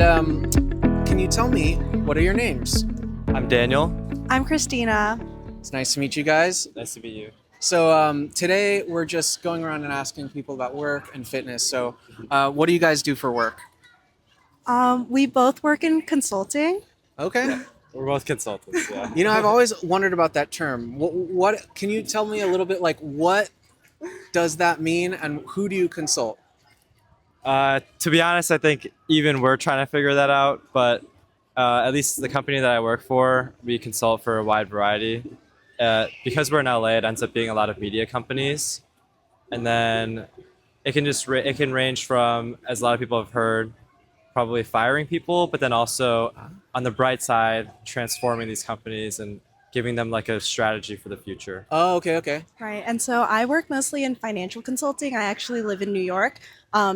And can you tell me, what are your names? I'm Daniel. I'm Christina. It's nice to meet you guys. Nice to meet you. So today we're just going around and asking people about work and fitness. So what do you guys do for work? We both work in consulting. Okay. We're both consultants, yeah. You know, I've always wondered about that term. What can you tell me a little bit, like, what does that mean and who do you consult? To be honest, I think even we're trying to figure that out, but at least the company that I work for, we consult for a wide variety. Because we're in LA, it ends up being a lot of media companies. And then it can range from, as a lot of people have heard, probably firing people, but then also on the bright side, transforming these companies and giving them like a strategy for the future. Oh, okay, okay. Right. And so I work mostly in financial consulting. I actually live in New York.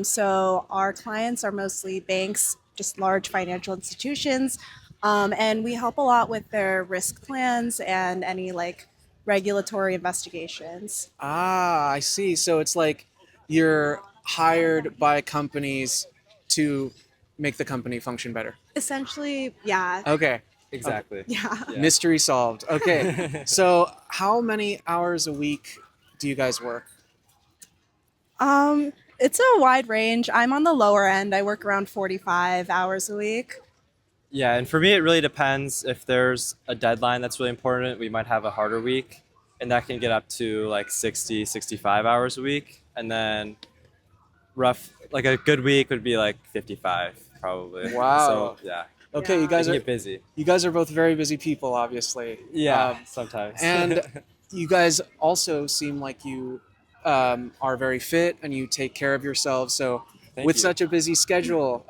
So our clients are mostly banks, just large financial institutions. And we help a lot with their risk plans and any like regulatory investigations. Ah, I see. So it's like you're hired by companies to make the company function better. Essentially, yeah. Okay. Exactly. Yeah. Yeah. Mystery solved. Okay. So how many hours a week do you guys work? It's a wide range. I'm on the lower end. I work around 45 hours a week. Yeah, and for me, it really depends. If there's a deadline that's really important, we might have a harder week, and that can get up to like 60, 65 hours a week. And then like a good week would be like 55, probably. Wow. So, yeah, Okay, Yeah. you it guys can are get busy. you guys are both very busy people, obviously. Yeah, sometimes. And you guys also seem like you are very fit and you take care of yourselves. So, Thank with you. such a busy schedule,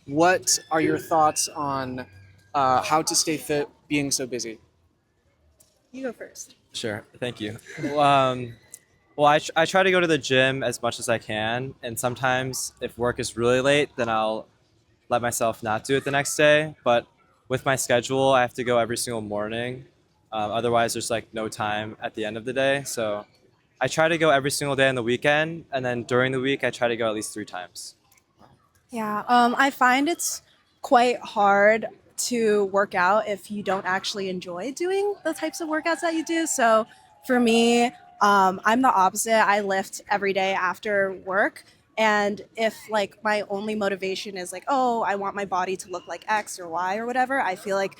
what are your thoughts on how to stay fit being so busy? You go first. Sure, thank you. Well, I try to go to the gym as much as I can, and sometimes if work is really late, then I'll let myself not do it the next day. But with my schedule, I have to go every single morning. Otherwise, there's like no time at the end of the day. So I try to go every single day on the weekend, and then during the week, I try to go at least 3 times. Yeah, I find it's quite hard to work out if you don't actually enjoy doing the types of workouts that you do. So for me, I'm the opposite. I lift every day after work. And if like my only motivation is like, oh, I want my body to look like X or Y or whatever, I feel like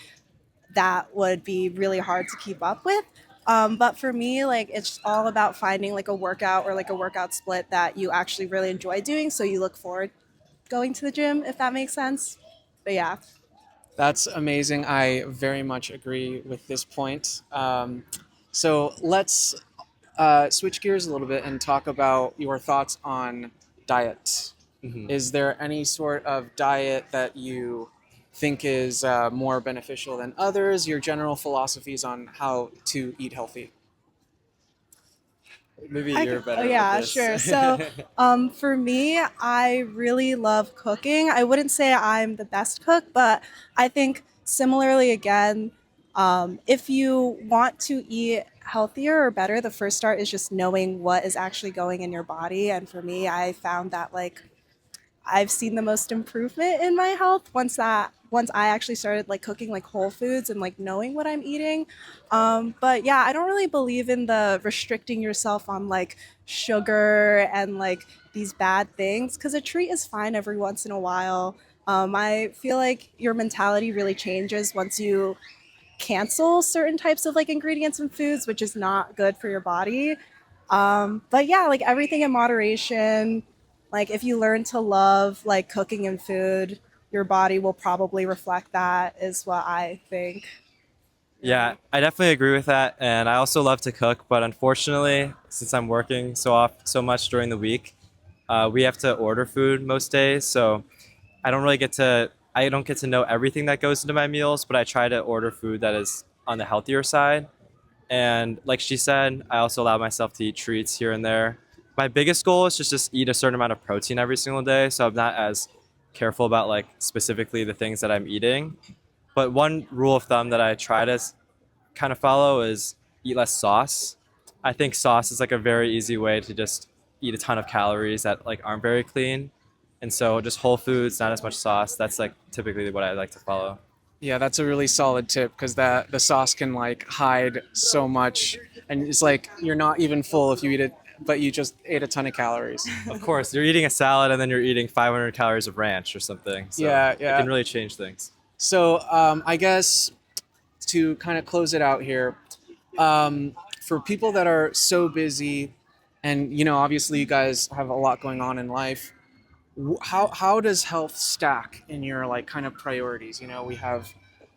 that would be really hard to keep up with. But for me, like it's all about finding like a workout or like a workout split that you actually really enjoy doing. So you look forward going to the gym, if that makes sense. But yeah. That's amazing. I very much agree with this point. So let's switch gears a little bit and talk about your thoughts on diet. Mhm. Is there any sort of diet that you think is more beneficial than others? Your general philosophies on how to eat healthy? Maybe you're Oh better yeah, with sure. this. So, for me, I really love cooking. I wouldn't say I'm the best cook, but I think similarly again, if you want to eat healthier or better, the first start is just knowing what is actually going in your body. And for me, I found that like I've seen the most improvement in my health once I actually started like cooking like whole foods and like knowing what I'm eating. But yeah, I don't really believe in the restricting yourself on like sugar and like these bad things because a treat is fine every once in a while. I feel like your mentality really changes once you cancel certain types of like ingredients and foods, which is not good for your body. But yeah, like everything in moderation. Like if you learn to love like cooking and food, your body will probably reflect that, is what I think. Yeah, I definitely agree with that, and I also love to cook. But unfortunately, since I'm working so much during the week, we have to order food most days. So I don't get to know everything that goes into my meals, but I try to order food that is on the healthier side. And like she said, I also allow myself to eat treats here and there. My biggest goal is just eat a certain amount of protein every single day, so I'm not as careful about like specifically the things that I'm eating. But one rule of thumb that I try to kind of follow is eat less sauce. I think sauce is like a very easy way to just eat a ton of calories that like aren't very clean. And so just whole foods, not as much sauce. That's like typically what I like to follow. Yeah, that's a really solid tip because that the sauce can like hide so much, and it's like you're not even full if you eat it, but you just ate a ton of calories. Of course, you're eating a salad and then you're eating 500 calories of ranch or something. So Yeah, it yeah. can really change things. So I guess to kind of close it out here, for people that are so busy, and obviously you guys have a lot going on in life. How does health stack in your like kind of priorities? We have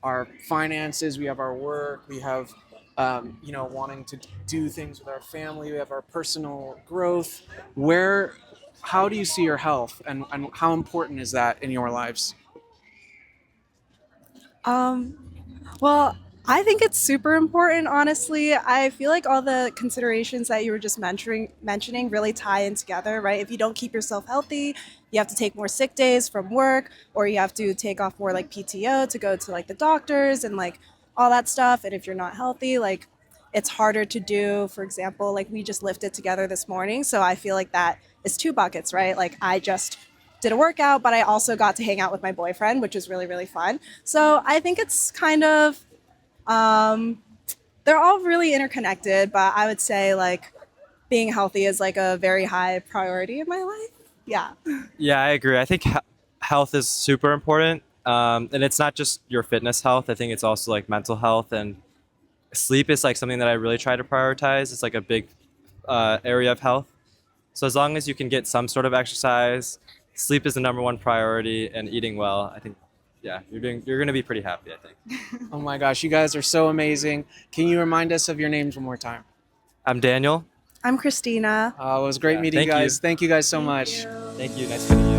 our finances, we have our work, we have wanting to do things with our family, we have our personal growth. How do you see your health, and how important is that in your lives? Um, well, I think it's super important, honestly. I feel like all the considerations that you were just mentioning really tie in together, right? If you don't keep yourself healthy, you have to take more sick days from work, or you have to take off more like PTO to go to like the doctors and like all that stuff. And if you're not healthy, like it's harder to do. For example, like we just lifted together this morning. So I feel like that is two buckets, right? Like I just did a workout, but I also got to hang out with my boyfriend, which is really, really fun. So I think it's kind of, um, they're all really interconnected, but I would say like being healthy is like a very high priority in my life. Yeah. Yeah, I agree. I think health is super important. And it's not just your fitness health. I think it's also like mental health, and sleep is like something that I really try to prioritize. It's like a big area of health. So as long as you can get some sort of exercise, sleep is the number one priority, and eating well, I think, yeah, you're gonna be pretty happy, I think. Oh my gosh, you guys are so amazing. Can you remind us of your names one more time? I'm Daniel. I'm Christina. It was great Yeah, meeting you thank you. guys. Thank you guys so much. Thank you. Nice meeting you.